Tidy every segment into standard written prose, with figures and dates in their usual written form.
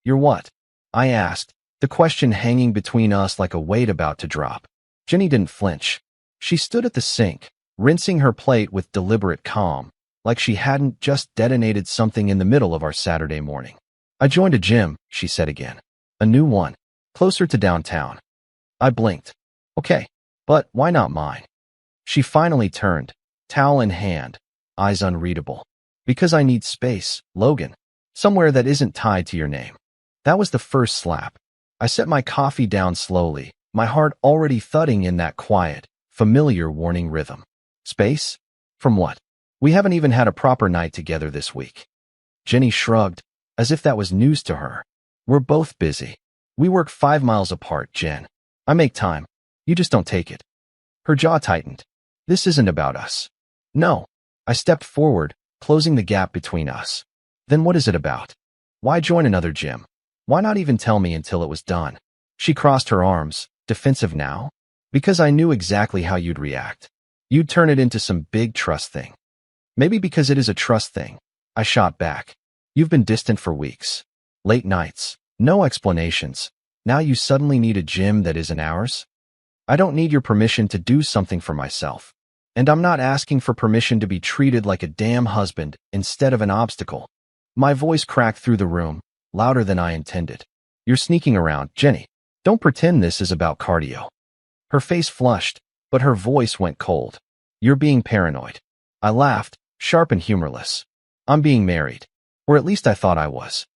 You're what? I asked, the question hanging between us like a weight about to drop. Jenny didn't flinch. She stood at the sink, rinsing her plate with deliberate calm, like she hadn't just detonated something in the middle of our Saturday morning. I joined a gym, she said again. A new one, closer to downtown. I blinked. Okay, but why not mine? She finally turned, towel in hand, eyes unreadable. Because I need space, Logan. Somewhere that isn't tied to your name. That was the first slap. I set my coffee down slowly, my heart already thudding in that quiet, familiar warning rhythm. Space? From what? We haven't even had a proper night together this week. Jenny shrugged, as if that was news to her. We're both busy. We work 5 miles apart, Jen. I make time. You just don't take it. Her jaw tightened. This isn't about us. No. I stepped forward, closing the gap between us. Then what is it about? Why join another gym? Why not even tell me until it was done? She crossed her arms, defensive now. Because I knew exactly how you'd react. You'd turn it into some big trust thing. Maybe because it is a trust thing. I shot back. You've been distant for weeks. Late nights. No explanations. Now you suddenly need a gym that isn't ours? I don't need your permission to do something for myself. And I'm not asking for permission to be treated like a damn husband instead of an obstacle. My voice cracked through the room, louder than I intended. You're sneaking around, Jenny. Don't pretend this is about cardio. Her face flushed, but her voice went cold. You're being paranoid. I laughed, sharp and humorless. I'm being married. Or at least I thought I was.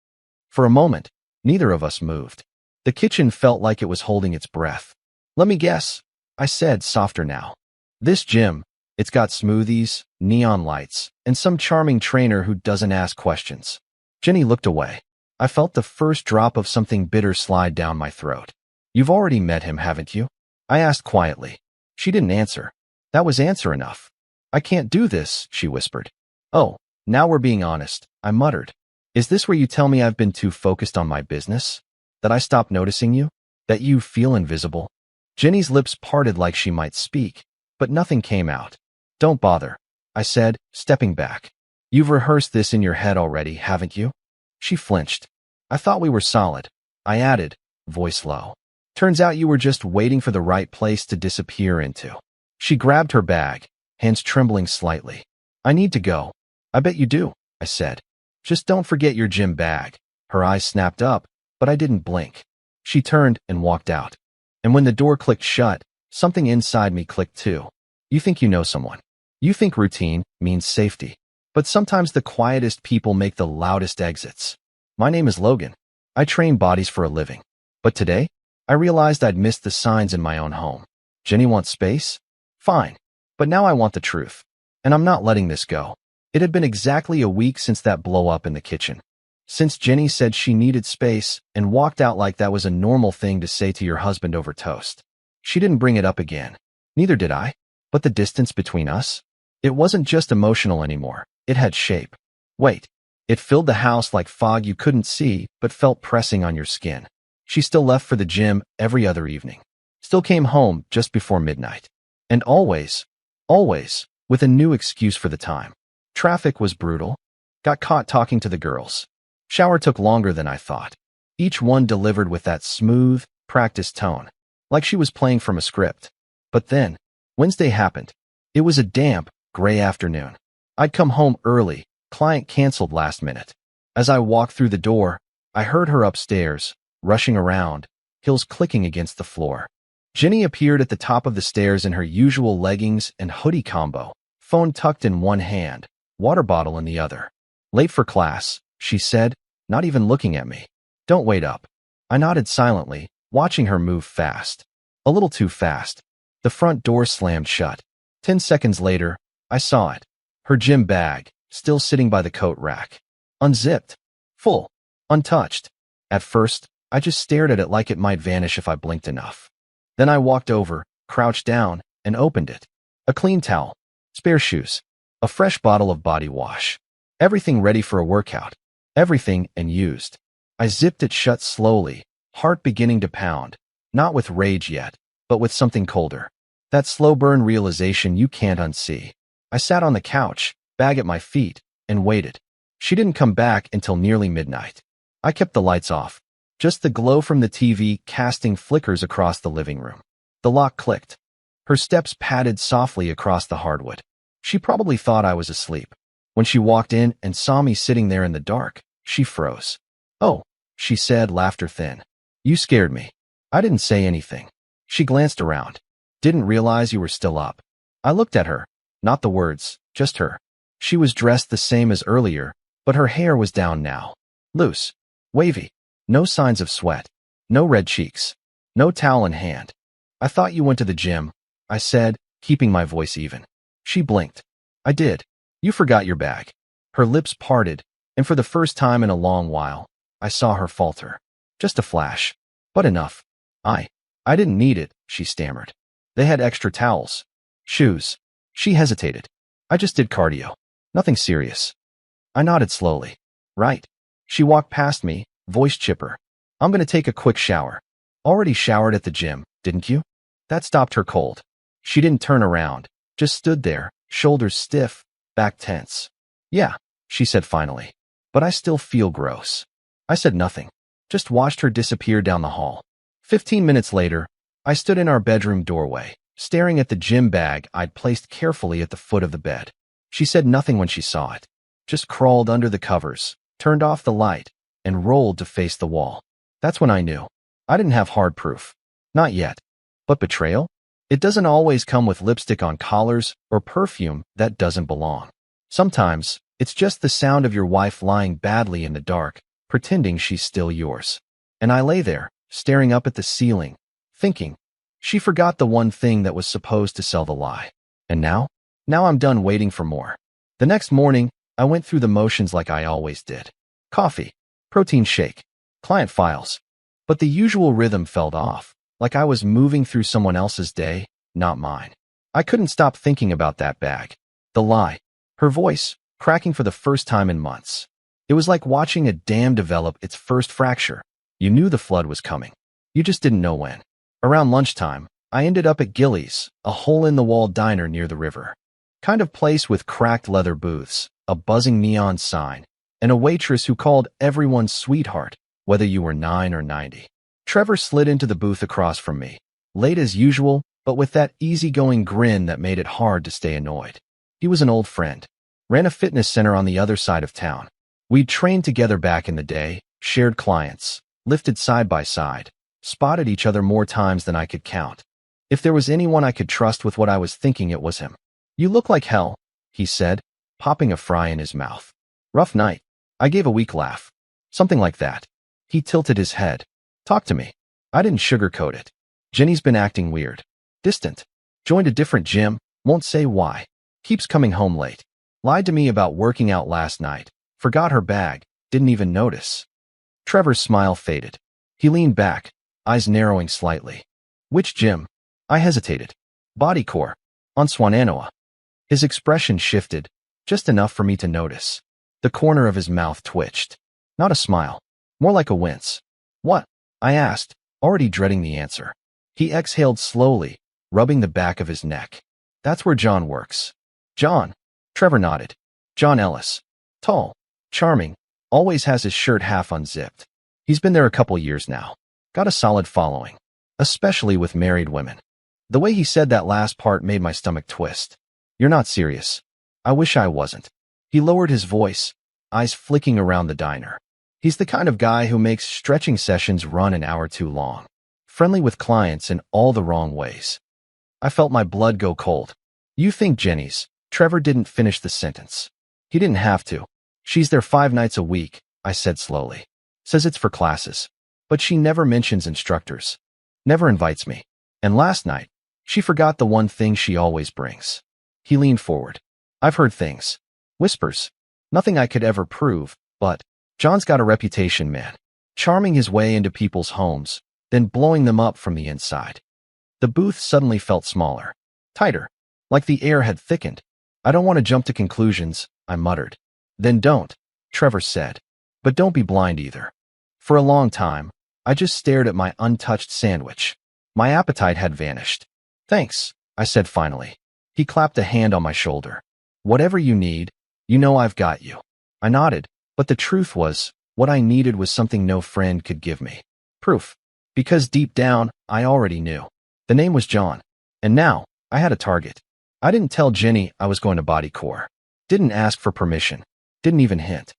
For a moment, neither of us moved. The kitchen felt like it was holding its breath. Let me guess, I said, softer now. This gym, it's got smoothies, neon lights, and some charming trainer who doesn't ask questions. Jenny looked away. I felt the first drop of something bitter slide down my throat. You've already met him, haven't you? I asked quietly. She didn't answer. That was answer enough. I can't do this, she whispered. Oh, now we're being honest, I muttered. Is this where you tell me I've been too focused on my business? That I stopped noticing you? That you feel invisible? Jenny's lips parted like she might speak, but nothing came out. Don't bother, I said, stepping back. You've rehearsed this in your head already, haven't you? She flinched. I thought we were solid. I added, voice low. Turns out you were just waiting for the right place to disappear into. She grabbed her bag, hands trembling slightly. I need to go. I bet you do, I said. Just don't forget your gym bag. Her eyes snapped up, but I didn't blink. She turned and walked out. And when the door clicked shut, something inside me clicked too. You think you know someone. You think routine means safety. But sometimes the quietest people make the loudest exits. My name is Logan. I train bodies for a living. But today, I realized I'd missed the signs in my own home. Jenny wants space? Fine. But now I want the truth. And I'm not letting this go. It had been exactly a week since that blow-up in the kitchen. Since Jenny said she needed space and walked out like that was a normal thing to say to your husband over toast. She didn't bring it up again. Neither did I. But the distance between us? It wasn't just emotional anymore. It had shape. Wait. It filled the house like fog you couldn't see but felt pressing on your skin. She still left for the gym every other evening. Still came home just before midnight. And always, with a new excuse for the time. Traffic was brutal. Got caught talking to the girls. Shower took longer than I thought. Each one delivered with that smooth, practiced tone, like she was playing from a script. But then, Wednesday happened. It was a damp, gray afternoon. I'd come home early, client canceled last minute. As I walked through the door, I heard her upstairs, rushing around, heels clicking against the floor. Jenny appeared at the top of the stairs in her usual leggings and hoodie combo, phone tucked in one hand, water bottle in the other. Late for class, she said, not even looking at me. Don't wait up. I nodded silently, watching her move fast. A little too fast. The front door slammed shut. 10 seconds later, I saw it. Her gym bag, still sitting by the coat rack. Unzipped. Full. Untouched. At first, I just stared at it like it might vanish if I blinked enough. Then I walked over, crouched down, and opened it. A clean towel. Spare shoes. A fresh bottle of body wash. Everything ready for a workout. Everything and used. I zipped it shut slowly, heart beginning to pound, not with rage yet, but with something colder. That slow burn realization you can't unsee. I sat on the couch, bag at my feet, and waited. She didn't come back until nearly midnight. I kept the lights off. Just the glow from the TV casting flickers across the living room. The lock clicked. Her steps padded softly across the hardwood. She probably thought I was asleep. When she walked in and saw me sitting there in the dark, she froze. "Oh," she said, laughter thin. "You scared me." I didn't say anything. She glanced around. "Didn't realize you were still up." I looked at her. Not the words, just her. She was dressed the same as earlier, but her hair was down now. Loose. Wavy. No signs of sweat. No red cheeks. No towel in hand. "I thought you went to the gym," I said, keeping my voice even. She blinked. "I did. You forgot your bag." Her lips parted, and for the first time in a long while, I saw her falter. Just a flash. But enough. I didn't need it," she stammered. "They had extra towels. Shoes." She hesitated. "I just did cardio. Nothing serious." I nodded slowly. "Right." She walked past me, voice chipper. "I'm gonna take a quick shower." "Already showered at the gym, didn't you?" That stopped her cold. She didn't turn around, just stood there, shoulders stiff, back tense. "Yeah," she said finally. "But I still feel gross." I said nothing, just watched her disappear down the hall. 15 minutes later, I stood in our bedroom doorway, staring at the gym bag I'd placed carefully at the foot of the bed. She said nothing when she saw it, just crawled under the covers, turned off the light, and rolled to face the wall. That's when I knew. I didn't have hard proof. Not yet. But betrayal? It doesn't always come with lipstick on collars or perfume that doesn't belong. Sometimes, it's just the sound of your wife lying badly in the dark, pretending she's still yours. And I lay there, staring up at the ceiling, thinking, she forgot the one thing that was supposed to sell the lie. And now? Now I'm done waiting for more. The next morning, I went through the motions like I always did. Coffee, protein shake, client files. But the usual rhythm fell off, like I was moving through someone else's day, not mine. I couldn't stop thinking about that bag. The lie. Her voice, cracking for the first time in months. It was like watching a dam develop its first fracture. You knew the flood was coming. You just didn't know when. Around lunchtime, I ended up at Qley's, a hole-in-the-wall diner near the river. Kind of place with cracked leather booths, a buzzing neon sign, and a waitress who called everyone sweetheart, whether you were 9 or 90. Trevor slid into the booth across from me, late as usual, but with that easygoing grin that made it hard to stay annoyed. He was an old friend. Ran a fitness center on the other side of town. We'd trained together back in the day, shared clients, lifted side by side, spotted each other more times than I could count. If there was anyone I could trust with what I was thinking, it was him. "You look like hell," he said, popping a fry in his mouth. "Rough night." I gave a weak laugh. "Something like that." He tilted his head. "Talk to me." I didn't sugarcoat it. "Jenny's been acting weird. Distant. Joined a different gym, won't say why. Keeps coming home late. Lied to me about working out last night. Forgot her bag, didn't even notice." Trevor's smile faded. He leaned back, eyes narrowing slightly. "Which gym?" I hesitated. "Bodycore. On Swananoa." His expression shifted, just enough for me to notice. The corner of his mouth twitched. Not a smile. More like a wince. "What?" I asked, already dreading the answer. He exhaled slowly, rubbing the back of his neck. "That's where John works." "John?" Trevor nodded. "John Ellis. Tall. Charming. Always has his shirt half unzipped. He's been there a couple years now. Got a solid following. Especially with married women." The way he said that last part made my stomach twist. "You're not serious." I wish I wasn't. He lowered his voice, eyes flicking around the diner. He's the kind of guy who makes stretching sessions run an hour too long. Friendly with clients in all the wrong ways. I felt my blood go cold. "You think Jenny's..." Trevor didn't finish the sentence. He didn't have to. "She's there 5 nights a week," I said slowly. "Says it's for classes. But she never mentions instructors. Never invites me. And last night, she forgot the one thing she always brings." He leaned forward. "I've heard things. Whispers. Nothing I could ever prove, but John's got a reputation, man. Charming his way into people's homes, then blowing them up from the inside." The booth suddenly felt smaller. Tighter. Like the air had thickened. "I don't want to jump to conclusions," I muttered. "Then don't," Trevor said. "But don't be blind either." For a long time, I just stared at my untouched sandwich. My appetite had vanished. "Thanks," I said finally. He clapped a hand on my shoulder. "Whatever you need, you know I've got you." I nodded, but the truth was, What I needed was something no friend could give me. Proof. Because deep down, I already knew. The name was John. And now, I had a target. I didn't tell Jenny I was going to bodycore. Didn't ask for permission. Didn't even hint.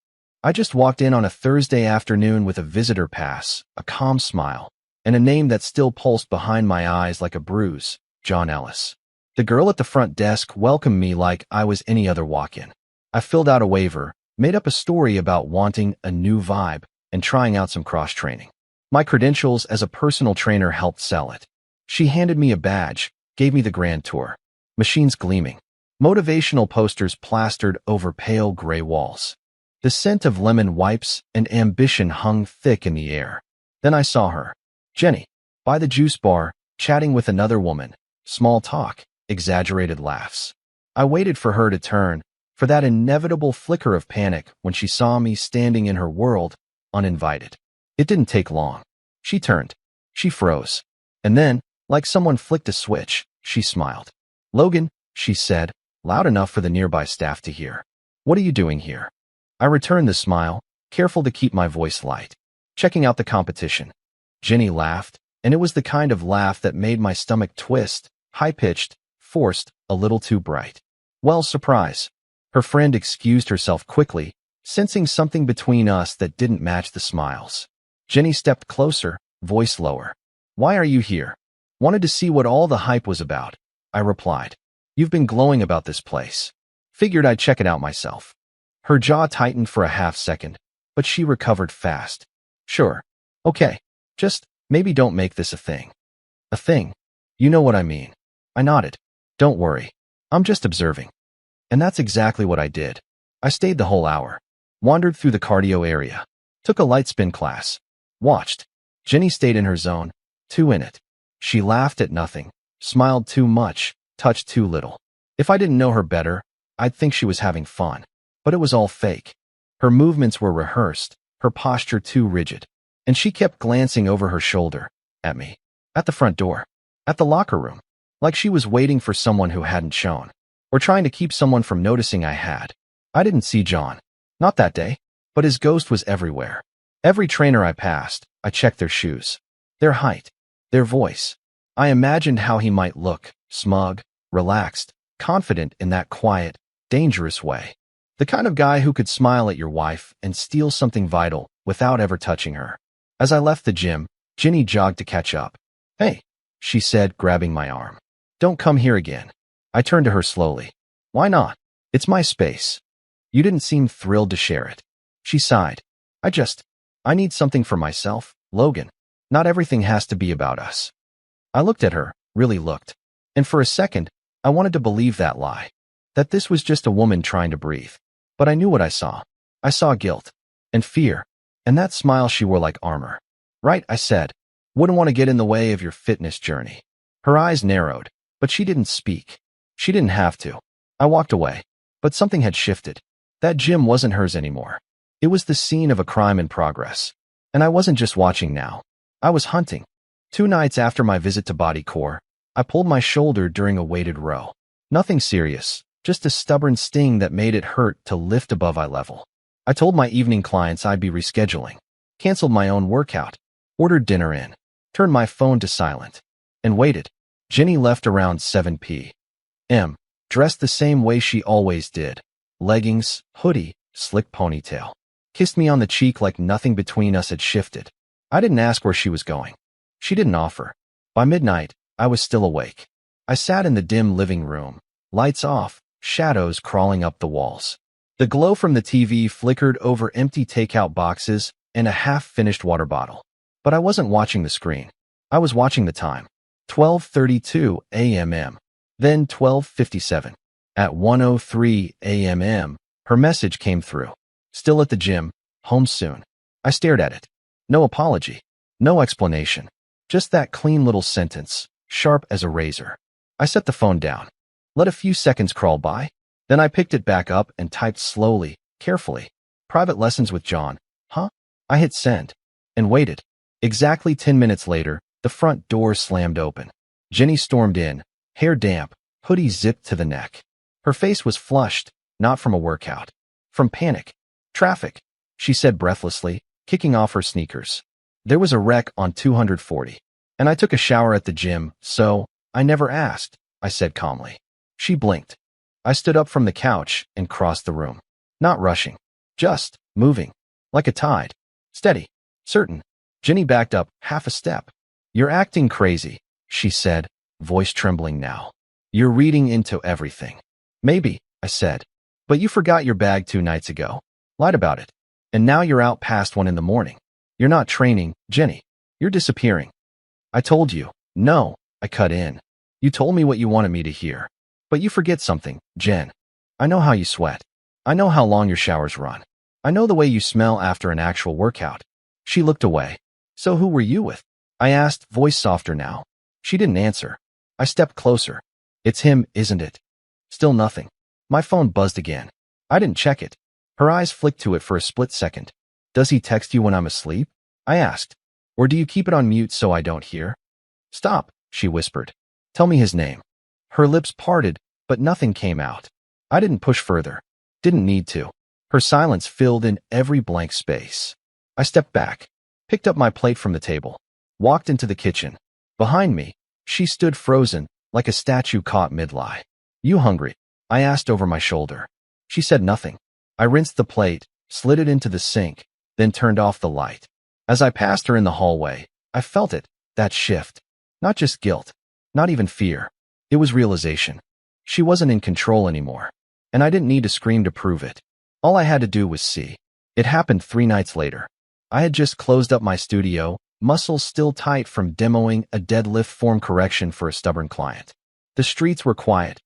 I just walked in on a Thursday afternoon with a visitor pass, a calm smile, and a name that still pulsed behind my eyes like a bruise, John Ellis. The girl at the front desk welcomed me like I was any other walk-in. I filled out a waiver, made up a story about wanting a new vibe, and trying out some cross-training. My credentials as a personal trainer helped sell it. She handed me a badge, gave me the grand tour. Machines gleaming. Motivational posters plastered over pale gray walls. The scent of lemon wipes and ambition hung thick in the air. Then I saw her, Jenny, by the juice bar, chatting with another woman. Small talk, exaggerated laughs. I waited for her to turn, for that inevitable flicker of panic when she saw me standing in her world, uninvited. It didn't take long. She turned. She froze. And then, like someone flicked a switch, she smiled. "Logan," she said, loud enough for the nearby staff to hear. "What are you doing here?" I returned the smile, careful to keep my voice light. "Checking out the competition." Jenny laughed, and it was the kind of laugh that made my stomach twist, high-pitched, forced, a little too bright. Well, surprise. Her friend excused herself quickly, sensing something between us that didn't match the smiles. Jenny stepped closer, voice lower. "Why are you here?" "Wanted to see what all the hype was about," I replied. "You've been glowing about this place. Figured I'd check it out myself." Her jaw tightened for a half-second, but she recovered fast. "Sure. Okay. Just, maybe don't make this a thing." "A thing? You know what I mean." I nodded. "Don't worry. I'm just observing." And that's exactly what I did. I stayed the whole hour. Wandered through the cardio area. Took a light spin class. Watched. Jenny stayed in her zone, too in it. She laughed at nothing, smiled too much, touched too little. If I didn't know her better, I'd think she was having fun. But it was all fake. Her movements were rehearsed, her posture too rigid. And she kept glancing over her shoulder, at me, at the front door, at the locker room, like she was waiting for someone who hadn't shown, or trying to keep someone from noticing I had. I didn't see John. Not that day. But his ghost was everywhere. Every trainer I passed, I checked their shoes, their height, their voice. I imagined how he might look, smug, relaxed, confident in that quiet, dangerous way. The kind of guy who could smile at your wife and steal something vital without ever touching her. As I left the gym, Jenny jogged to catch up. "Hey," she said, grabbing my arm. "Don't come here again." I turned to her slowly. "Why not? It's my space." "You didn't seem thrilled to share it." She sighed. I need something for myself, Logan. Not everything has to be about us." I looked at her, really looked. And for a second, I wanted to believe that lie. That this was just a woman trying to breathe. But I knew what I saw. I saw guilt. And fear. And that smile she wore like armor. "Right," I said. "Wouldn't want to get in the way of your fitness journey." Her eyes narrowed, but she didn't speak. She didn't have to. I walked away. But something had shifted. That gym wasn't hers anymore. It was the scene of a crime in progress. And I wasn't just watching now. I was hunting. 2 nights after my visit to bodycore, I pulled my shoulder during a weighted row. Nothing serious, just a stubborn sting that made it hurt to lift above eye level. I told my evening clients I'd be rescheduling. Canceled my own workout. Ordered dinner in. Turned my phone to silent. And waited. Jenny left around 7 p.m. Dressed the same way she always did. Leggings, hoodie, slick ponytail. Kissed me on the cheek like nothing between us had shifted. I didn't ask where she was going. She didn't offer. By midnight, I was still awake. I sat in the dim living room. Lights off, shadows crawling up the walls. The glow from the TV flickered over empty takeout boxes and a half-finished water bottle. But I wasn't watching the screen. I was watching the time. 12:32 a.m. Then 12:57. At 1:03 a.m., her message came through. "Still at the gym, home soon." I stared at it. No apology. No explanation. Just that clean little sentence, sharp as a razor. I set the phone down. Let a few seconds crawl by. Then I picked it back up and typed slowly, carefully. "Private lessons with John." Huh? I hit send. And waited. Exactly 10 minutes later, the front door slammed open. Jenny stormed in, hair damp, hoodie zipped to the neck. Her face was flushed, not from a workout. From panic. Traffic. she said breathlessly, kicking off her sneakers. There was a wreck on 240. And I took a shower at the gym, so I never asked, I said calmly. She blinked. I stood up from the couch and crossed the room. Not rushing. Just moving. Like a tide. Steady. Certain. Jenny backed up half a step. You're acting crazy, she said, voice trembling now. You're reading into everything. Maybe, I said. But you forgot your bag 2 nights ago. Lied about it. And now you're out past 1 in the morning. You're not training, Jenny. You're disappearing. I told you. No, I cut in. You told me what you wanted me to hear. But you forget something, Jen. I know how you sweat. I know how long your showers run. I know the way you smell after an actual workout. She looked away. So who were you with? I asked, voice softer now. She didn't answer. I stepped closer. It's him, isn't it? Still nothing. My phone buzzed again. I didn't check it. Her eyes flicked to it for a split second. Does he text you when I'm asleep? I asked. Or do you keep it on mute so I don't hear? Stop, she whispered. Tell me his name. Her lips parted, but nothing came out. I didn't push further. Didn't need to. Her silence filled in every blank space. I stepped back, picked up my plate from the table, walked into the kitchen. Behind me, she stood frozen, like a statue caught mid-lie. You hungry? I asked over my shoulder. She said nothing. I rinsed the plate, slid it into the sink, then turned off the light. As I passed her in the hallway, I felt it, that shift. Not just guilt, not even fear. It was realization. She wasn't in control anymore, and I didn't need to scream to prove it. All I had to do was see. It happened 3 nights later. I had just closed up my studio, muscles still tight from demoing a deadlift form correction for a stubborn client. The streets were quiet.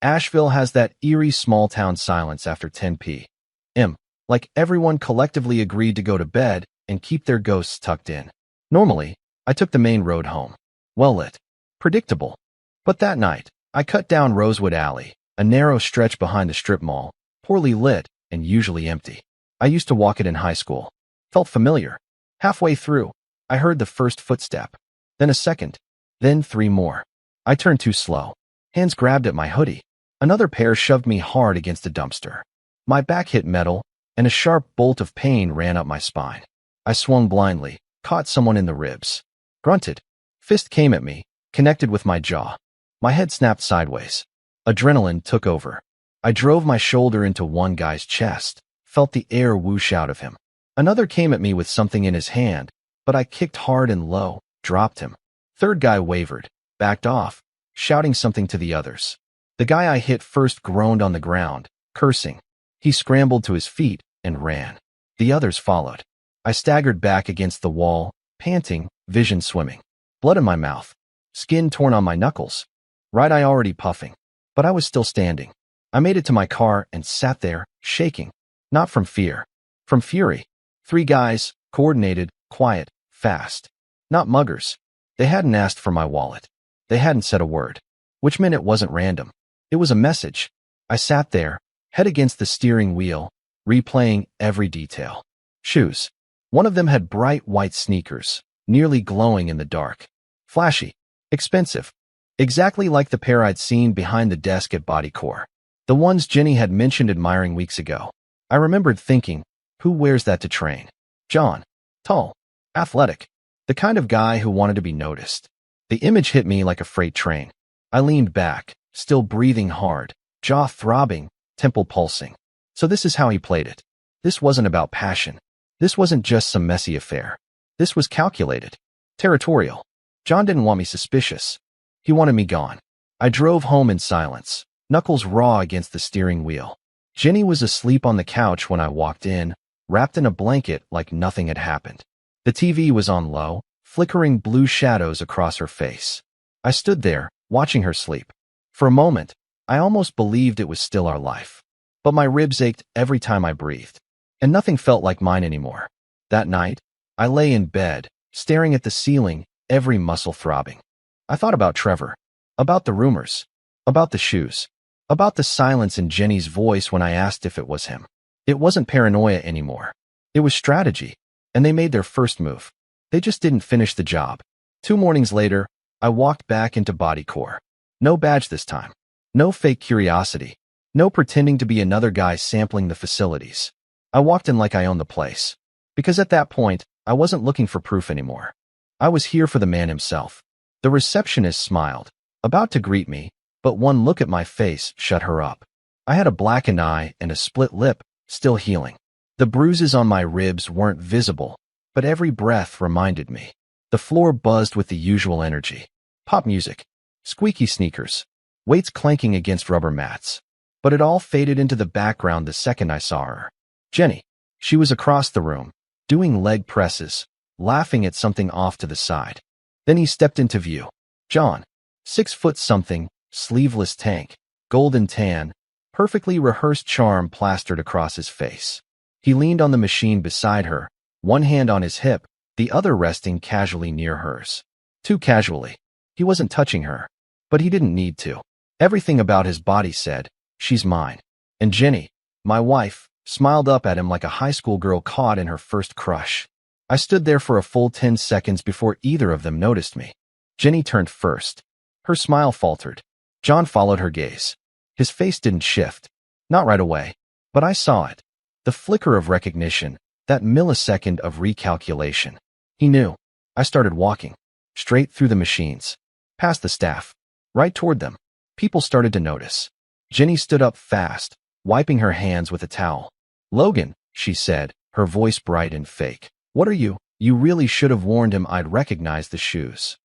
Asheville has that eerie small-town silence after 10 p.m. Like everyone collectively agreed to go to bed and keep their ghosts tucked in. Normally, I took the main road home. Well lit. Predictable. But that night, I cut down Rosewood Alley, a narrow stretch behind the strip mall, poorly lit and usually empty. I used to walk it in high school. Felt familiar. Halfway through, I heard the first footstep. Then a second. Then 3 more. I turned too slow. Hands grabbed at my hoodie. Another pair shoved me hard against a dumpster. My back hit metal, and a sharp bolt of pain ran up my spine. I swung blindly, caught someone in the ribs. Grunted. Fist came at me, connected with my jaw. My head snapped sideways. Adrenaline took over. I drove my shoulder into one guy's chest, felt the air whoosh out of him. Another came at me with something in his hand, but I kicked hard and low, dropped him. Third guy wavered, backed off, shouting something to the others. The guy I hit first groaned on the ground, cursing. He scrambled to his feet and ran. The others followed. I staggered back against the wall, panting, vision swimming. Blood in my mouth. Skin torn on my knuckles. Right eye already puffing. But I was still standing. I made it to my car and sat there, shaking. Not from fear. From fury. 3 guys, coordinated, quiet, fast. Not muggers. They hadn't asked for my wallet. They hadn't said a word. Which meant it wasn't random. It was a message. I sat there, head against the steering wheel, replaying every detail. Shoes. One of them had bright white sneakers, nearly glowing in the dark. Flashy. Expensive. Exactly like the pair I'd seen behind the desk at Bodycore. The ones Jenny had mentioned admiring weeks ago. I remembered thinking, who wears that to train? John. Tall. Athletic. The kind of guy who wanted to be noticed. The image hit me like a freight train. I leaned back, still breathing hard, jaw throbbing, temple pulsing. So this is how he played it. This wasn't about passion. This wasn't just some messy affair. This was calculated. Territorial. John didn't want me suspicious. He wanted me gone. I drove home in silence, knuckles raw against the steering wheel. Jenny was asleep on the couch when I walked in, wrapped in a blanket like nothing had happened. The TV was on low, flickering blue shadows across her face. I stood there, watching her sleep. For a moment, I almost believed it was still our life. But my ribs ached every time I breathed, and nothing felt like mine anymore. That night, I lay in bed, staring at the ceiling, every muscle throbbing. I thought about Trevor, about the rumors, about the shoes, about the silence in Jenny's voice when I asked if it was him. It wasn't paranoia anymore. It was strategy, and they made their first move. They just didn't finish the job. 2 mornings later, I walked back into Bodycore. No badge this time. No fake curiosity. No pretending to be another guy sampling the facilities. I walked in like I owned the place. Because at that point, I wasn't looking for proof anymore. I was here for the man himself. The receptionist smiled, about to greet me, but one look at my face shut her up. I had a blackened eye and a split lip, still healing. The bruises on my ribs weren't visible, but every breath reminded me. The floor buzzed with the usual energy. Pop music, squeaky sneakers, weights clanking against rubber mats. But it all faded into the background the second I saw her. Jenny. She was across the room, doing leg presses, laughing at something off to the side. Then he stepped into view. John. 6 foot something, sleeveless tank, golden tan, perfectly rehearsed charm plastered across his face. He leaned on the machine beside her, one hand on his hip, the other resting casually near hers. Too casually. He wasn't touching her, but he didn't need to. Everything about his body said, she's mine. And Jenny, my wife, smiled up at him like a high school girl caught in her first crush. I stood there for a full 10 seconds before either of them noticed me. Jenny turned first. Her smile faltered. John followed her gaze. His face didn't shift. Not right away, but I saw it. The flicker of recognition, that millisecond of recalculation. He knew. I started walking. Straight through the machines. Past the staff. Right toward them. People started to notice. Jenny stood up fast, wiping her hands with a towel. Logan, she said, her voice bright and fake. What are you? You really should have warned him I'd recognize the shoes.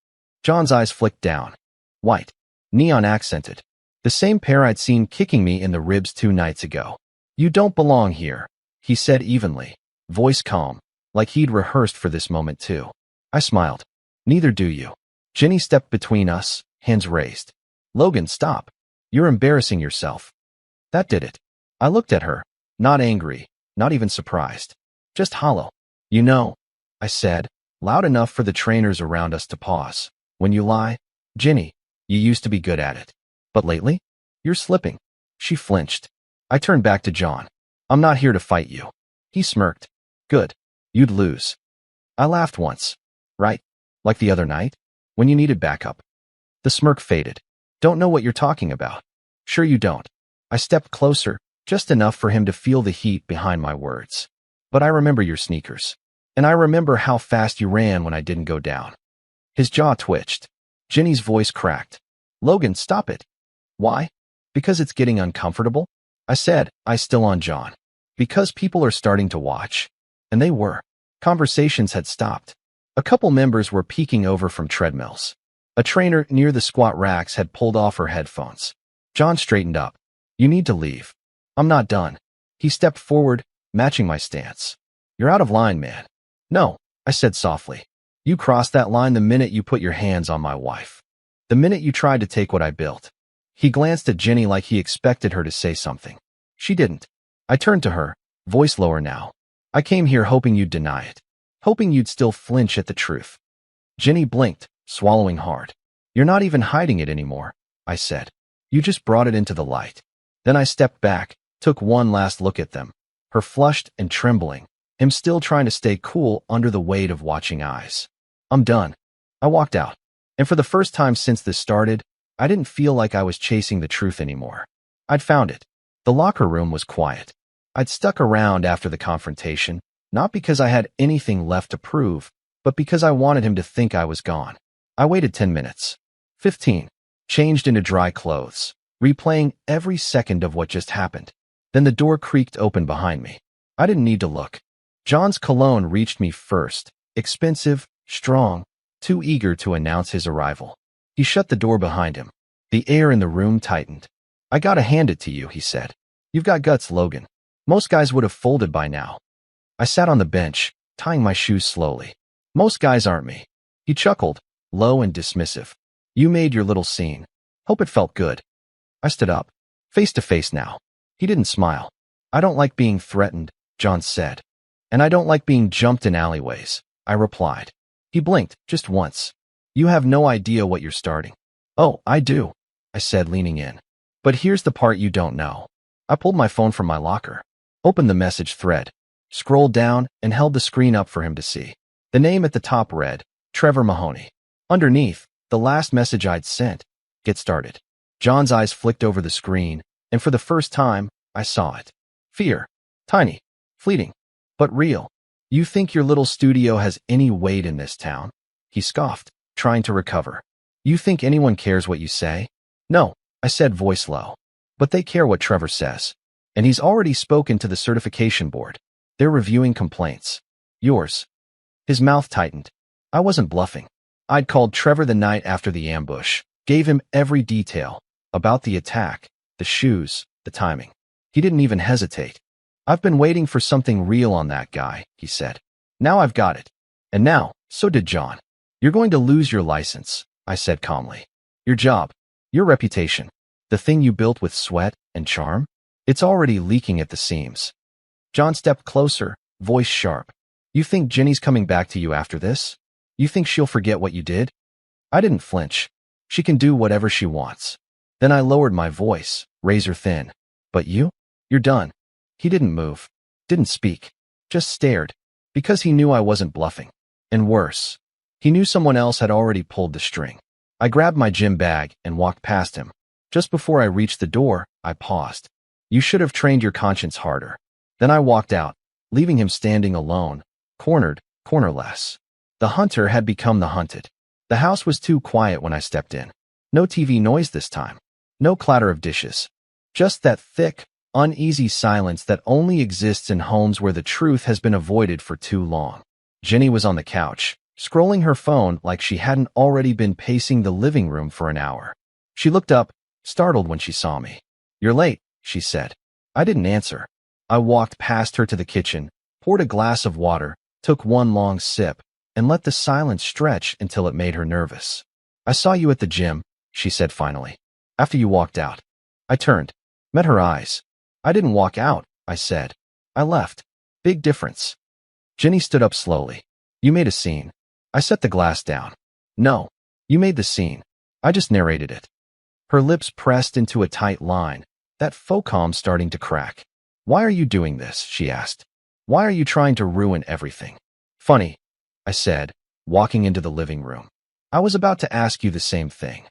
John's eyes flicked down. White. Neon accented. The same pair I'd seen kicking me in the ribs 2 nights ago. You don't belong here, he said evenly, voice calm, like he'd rehearsed for this moment too. I smiled. Neither do you. Jenny stepped between us, hands raised. Logan, stop. You're embarrassing yourself. That did it. I looked at her, not angry, not even surprised. Just hollow. You know, I said, loud enough for the trainers around us to pause. When you lie, Jenny, you used to be good at it. But lately, you're slipping. She flinched. I turned back to John. I'm not here to fight you. He smirked. Good. You'd lose. I laughed once. Right? Like the other night? When you needed backup. The smirk faded. Don't know what you're talking about. Sure you don't. I stepped closer, just enough for him to feel the heat behind my words. But I remember your sneakers. And I remember how fast you ran when I didn't go down. His jaw twitched. Jenny's voice cracked. Logan, stop it. Why? Because it's getting uncomfortable? I said, eyes still on John. Because people are starting to watch. And they were. Conversations had stopped. A couple members were peeking over from treadmills. A trainer near the squat racks had pulled off her headphones. John straightened up. You need to leave. I'm not done. He stepped forward, matching my stance. You're out of line, man. No, I said softly. You crossed that line the minute you put your hands on my wife. The minute you tried to take what I built. He glanced at Jenny like he expected her to say something. She didn't. I turned to her, voice lower now. I came here hoping you'd deny it. Hoping you'd still flinch at the truth. Jenny blinked, swallowing hard. You're not even hiding it anymore, I said. You just brought it into the light. Then I stepped back, took one last look at them. Her flushed and trembling, him still trying to stay cool under the weight of watching eyes. I'm done. I walked out. And for the first time since this started, I didn't feel like I was chasing the truth anymore. I'd found it. The locker room was quiet. I'd stuck around after the confrontation, not because I had anything left to prove, but because I wanted him to think I was gone. I waited 10 minutes. 15. Changed into dry clothes, replaying every second of what just happened. Then the door creaked open behind me. I didn't need to look. John's cologne reached me first, expensive, strong, too eager to announce his arrival. He shut the door behind him. The air in the room tightened. I gotta hand it to you, he said. You've got guts, Logan. Most guys would have folded by now. I sat on the bench, tying my shoes slowly. Most guys aren't me. He chuckled, low and dismissive. You made your little scene. Hope it felt good. I stood up, face to face now. He didn't smile. I don't like being threatened, John said. And I don't like being jumped in alleyways, I replied. He blinked, just once. You have no idea what you're starting. Oh, I do, I said, leaning in. But here's the part you don't know. I pulled my phone from my locker, opened the message thread, scrolled down, and held the screen up for him to see. The name at the top read, Trevor Mahoney. Underneath, the last message I'd sent. Get started. John's eyes flicked over the screen, and for the first time, I saw it. Fear. Tiny. Fleeting. But real. You think your little studio has any weight in this town? He scoffed, trying to recover. You think anyone cares what you say? No, I said, voice low. But they care what Trevor says. And he's already spoken to the certification board. They're reviewing complaints. Yours. His mouth tightened. I wasn't bluffing. I'd called Trevor the night after the ambush, gave him every detail about the attack, the shoes, the timing. He didn't even hesitate. I've been waiting for something real on that guy, he said. Now I've got it. And now, so did John. You're going to lose your license, I said calmly. Your job, your reputation, the thing you built with sweat and charm, it's already leaking at the seams. John stepped closer, voice sharp. You think Jenny's coming back to you after this? You think she'll forget what you did? I didn't flinch. She can do whatever she wants. Then I lowered my voice, razor thin. But you? You're done. He didn't move, didn't speak, just stared, because he knew I wasn't bluffing. And worse, he knew someone else had already pulled the string. I grabbed my gym bag and walked past him. Just before I reached the door, I paused. You should have trained your conscience harder. Then I walked out, leaving him standing alone, cornered, cornerless. The hunter had become the hunted. The house was too quiet when I stepped in. No TV noise this time. No clatter of dishes. Just that thick, uneasy silence that only exists in homes where the truth has been avoided for too long. Jenny was on the couch, scrolling her phone like she hadn't already been pacing the living room for an hour. She looked up, startled when she saw me. You're late, she said. I didn't answer. I walked past her to the kitchen, poured a glass of water, took one long sip, and let the silence stretch until it made her nervous. I saw you at the gym, she said finally. After you walked out. I turned, met her eyes. I didn't walk out, I said. I left. Big difference. Jenny stood up slowly. You made a scene. I set the glass down. No, you made the scene. I just narrated it. Her lips pressed into a tight line, that faux calm starting to crack. Why are you doing this? She asked. Why are you trying to ruin everything? Funny, I said, walking into the living room. I was about to ask you the same thing.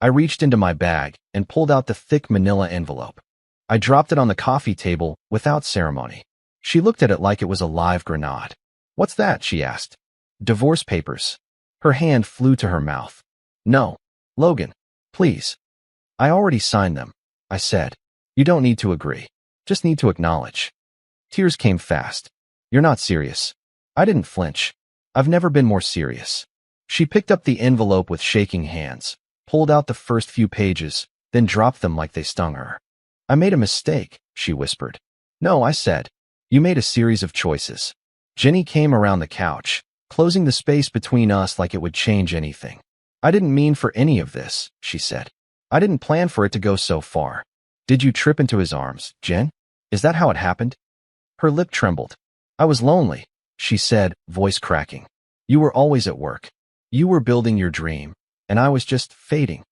I reached into my bag and pulled out the thick manila envelope. I dropped it on the coffee table without ceremony. She looked at it like it was a live grenade. What's that? She asked. Divorce papers. Her hand flew to her mouth. No, Logan, please. I already signed them, I said. You don't need to agree. Just need to acknowledge. Tears came fast. You're not serious. I didn't flinch. I've never been more serious. She picked up the envelope with shaking hands, pulled out the first few pages, then dropped them like they stung her. I made a mistake, she whispered. No, I said. You made a series of choices. Jenny came around the couch, closing the space between us like it would change anything. I didn't mean for any of this, she said. I didn't plan for it to go so far. Did you trip into his arms, Jen? Is that how it happened? Her lip trembled. I was lonely, she said, voice cracking. You were always at work. You were building your dream, and I was just fading.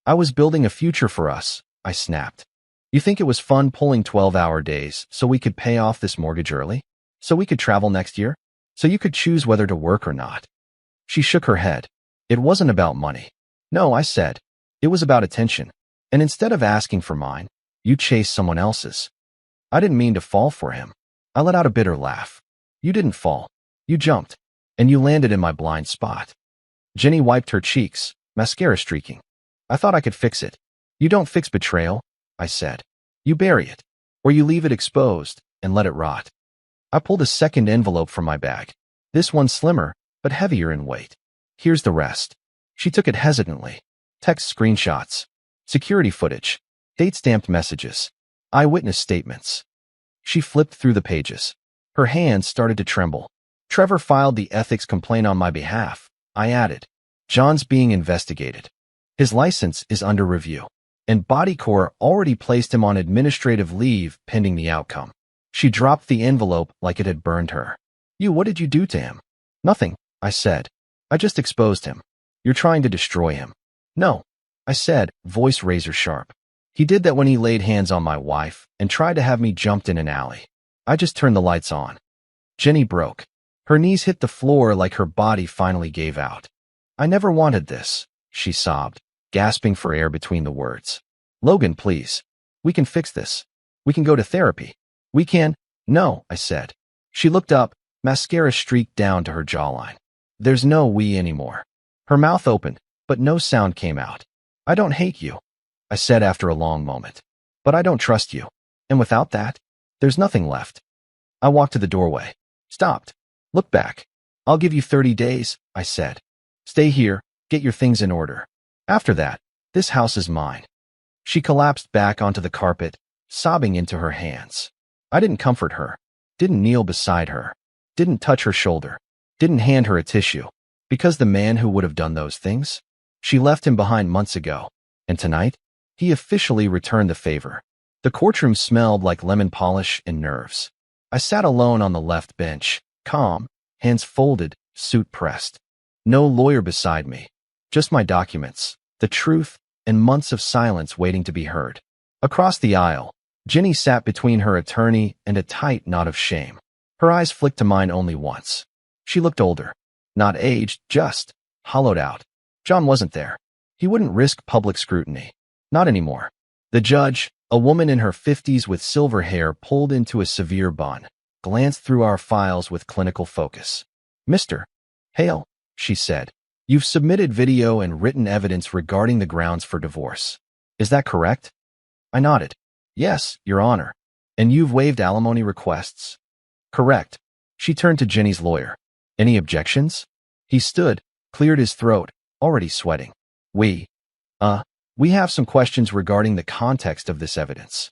I was building a future for us, I snapped. You think it was fun pulling 12-hour days so we could pay off this mortgage early? So we could travel next year? So you could choose whether to work or not? She shook her head. It wasn't about money. No, I said. It was about attention. And instead of asking for mine, you chased someone else's. I didn't mean to fall for him. I let out a bitter laugh. You didn't fall. You jumped. And you landed in my blind spot. Jenny wiped her cheeks, mascara streaking. I thought I could fix it. You don't fix betrayal, I said. You bury it. Or you leave it exposed and let it rot. I pulled a second envelope from my bag. This one slimmer, but heavier in weight. Here's the rest. She took it hesitantly. Text screenshots. Security footage. Date-stamped messages. Eyewitness statements. She flipped through the pages. Her hands started to tremble. Trevor filed the ethics complaint on my behalf. I added. John's being investigated. His license is under review. And Body Corps already placed him on administrative leave pending the outcome. She dropped the envelope like it had burned her. What did you do to him? Nothing, I said. I just exposed him. You're trying to destroy him. No, I said, voice razor sharp. He did that when he laid hands on my wife and tried to have me jumped in an alley. I just turned the lights on. Jenny broke. Her knees hit the floor like her body finally gave out. I never wanted this, she sobbed, gasping for air between the words. Logan, please. We can fix this. We can go to therapy. We can. No, I said. She looked up, mascara streaked down to her jawline. There's no we anymore. Her mouth opened, but no sound came out. I don't hate you, I said after a long moment. But I don't trust you. And without that, there's nothing left. I walked to the doorway. Stopped. Look back. I'll give you 30 days, I said. Stay here, get your things in order. After that, this house is mine. She collapsed back onto the carpet, sobbing into her hands. I didn't comfort her, didn't kneel beside her, didn't touch her shoulder, didn't hand her a tissue, because the man who would have done those things, she left him behind months ago, and tonight, he officially returned the favor. The courtroom smelled like lemon polish and nerves. I sat alone on the left bench, calm, hands folded, suit pressed. No lawyer beside me, just my documents, the truth, and months of silence waiting to be heard. Across the aisle, Ginny sat between her attorney and a tight knot of shame. Her eyes flicked to mine only once. She looked older. Not aged, just hollowed out. John wasn't there. He wouldn't risk public scrutiny. Not anymore. The judge, a woman in her 50s with silver hair pulled into a severe bun, glanced through our files with clinical focus. Mr. Hale, she said, you've submitted video and written evidence regarding the grounds for divorce. Is that correct? I nodded. Yes, Your Honor. And you've waived alimony requests? Correct. She turned to Ginny's lawyer. Any objections? He stood, cleared his throat, already sweating. We have some questions regarding the context of this evidence.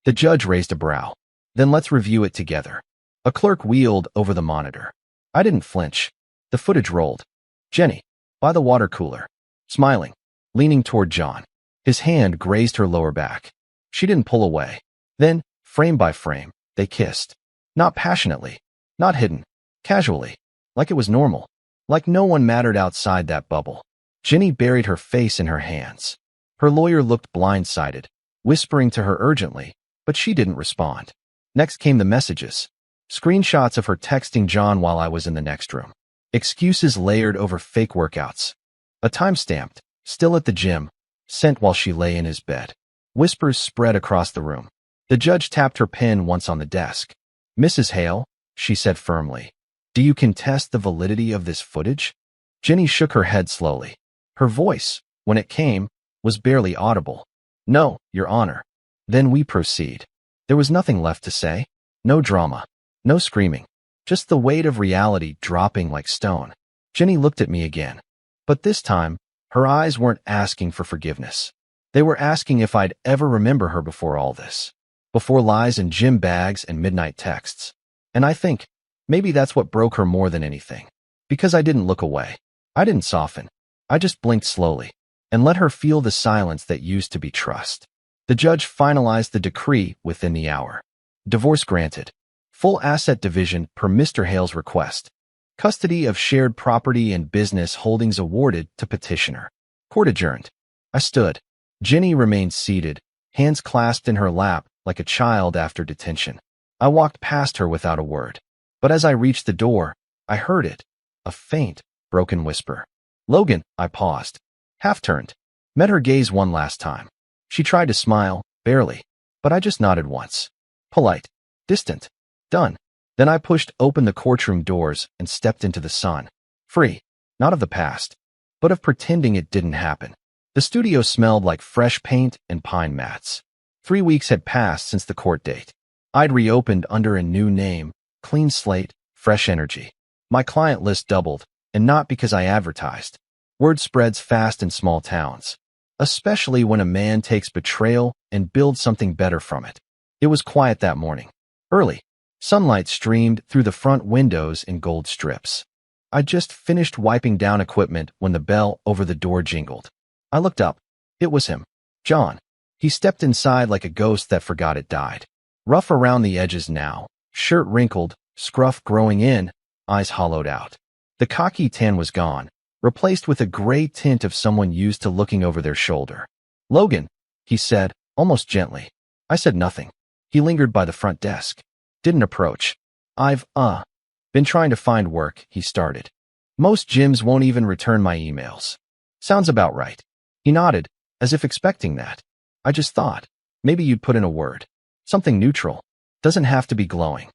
The judge raised a brow. Then let's review it together. A clerk wheeled over the monitor. I didn't flinch. The footage rolled. Jenny, by the water cooler, smiling, leaning toward John. His hand grazed her lower back. She didn't pull away. Then, frame by frame, they kissed. Not passionately, not hidden, casually, like it was normal, like no one mattered outside that bubble. Ginny buried her face in her hands. Her lawyer looked blindsided, whispering to her urgently, but she didn't respond. Next came the messages. Screenshots of her texting John while I was in the next room. Excuses layered over fake workouts. A time-stamped, still at the gym, sent while she lay in his bed. Whispers spread across the room. The judge tapped her pen once on the desk. Mrs. Hale, she said firmly, do you contest the validity of this footage? Ginny shook her head slowly. Her voice, when it came, was barely audible. No, Your Honor. Then we proceed. There was nothing left to say. No drama. No screaming. Just the weight of reality dropping like stone. Ginny looked at me again. But this time, her eyes weren't asking for forgiveness. They were asking if I'd ever remember her before all this. Before lies and gym bags and midnight texts. And I think, maybe that's what broke her more than anything. Because I didn't look away. I didn't soften. I just blinked slowly and let her feel the silence that used to be trust. The judge finalized the decree within the hour. Divorce granted. Full asset division per Mr. Hale's request. Custody of shared property and business holdings awarded to petitioner. Court adjourned. I stood. Ginny remained seated, hands clasped in her lap like a child after detention. I walked past her without a word. But as I reached the door, I heard it. A faint, broken whisper. Logan, I paused. Half-turned. Met her gaze one last time. She tried to smile, barely. But I just nodded once. Polite. Distant. Done. Then I pushed open the courtroom doors and stepped into the sun. Free. Not of the past. But of pretending it didn't happen. The studio smelled like fresh paint and pine mats. 3 weeks had passed since the court date. I'd reopened under a new name, clean slate, fresh energy. My client list doubled, and not because I advertised. Word spreads fast in small towns, especially when a man takes betrayal and builds something better from it. It was quiet that morning. Early. Sunlight streamed through the front windows in gold strips. I just finished wiping down equipment when the bell over the door jingled. I looked up. It was him. John. He stepped inside like a ghost that forgot it died. Rough around the edges now, shirt wrinkled, scruff growing in, eyes hollowed out. The khaki tan was gone, replaced with a gray tint of someone used to looking over their shoulder. Logan, he said, almost gently. I said nothing. He lingered by the front desk. Didn't approach. I've, been trying to find work, he started. Most gyms won't even return my emails. Sounds about right. He nodded, as if expecting that. I just thought, maybe you'd put in a word. Something neutral. Doesn't have to be glowing.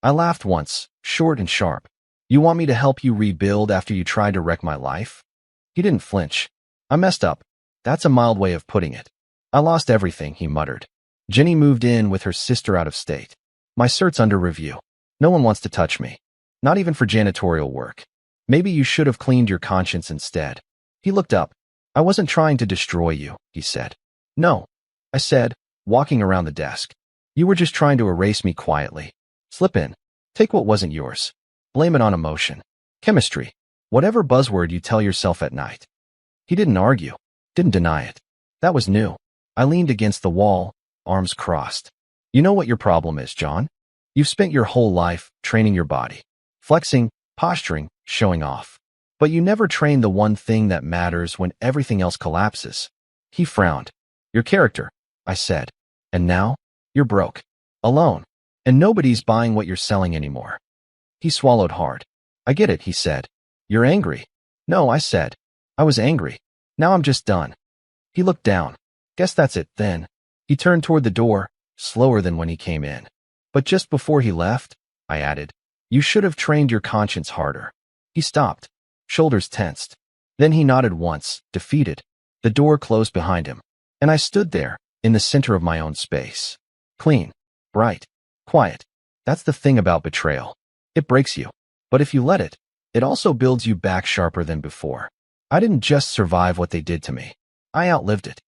I laughed once, short and sharp. You want me to help you rebuild after you tried to wreck my life? He didn't flinch. I messed up. That's a mild way of putting it. I lost everything, he muttered. Jenny moved in with her sister out of state. My cert's under review. No one wants to touch me. Not even for janitorial work. Maybe you should have cleaned your conscience instead. He looked up. I wasn't trying to destroy you, he said. No, I said, walking around the desk. You were just trying to erase me quietly. Slip in. Take what wasn't yours. Blame it on emotion. Chemistry. Whatever buzzword you tell yourself at night. He didn't argue. Didn't deny it. That was new. I leaned against the wall, arms crossed. You know what your problem is, John? You've spent your whole life training your body. Flexing, posturing, showing off. But you never train the one thing that matters when everything else collapses. He frowned. Your character, I said. And now? You're broke. Alone. And nobody's buying what you're selling anymore. He swallowed hard. I get it, he said. You're angry. No, I said. I was angry. Now I'm just done. He looked down. Guess that's it, then. He turned toward the door, slower than when he came in. But just before he left, I added, you should have trained your conscience harder. He stopped, shoulders tensed. Then he nodded once, defeated. The door closed behind him, and I stood there, in the center of my own space. Clean, bright, quiet. That's the thing about betrayal. It breaks you. But if you let it, it also builds you back sharper than before. I didn't just survive what they did to me. I outlived it.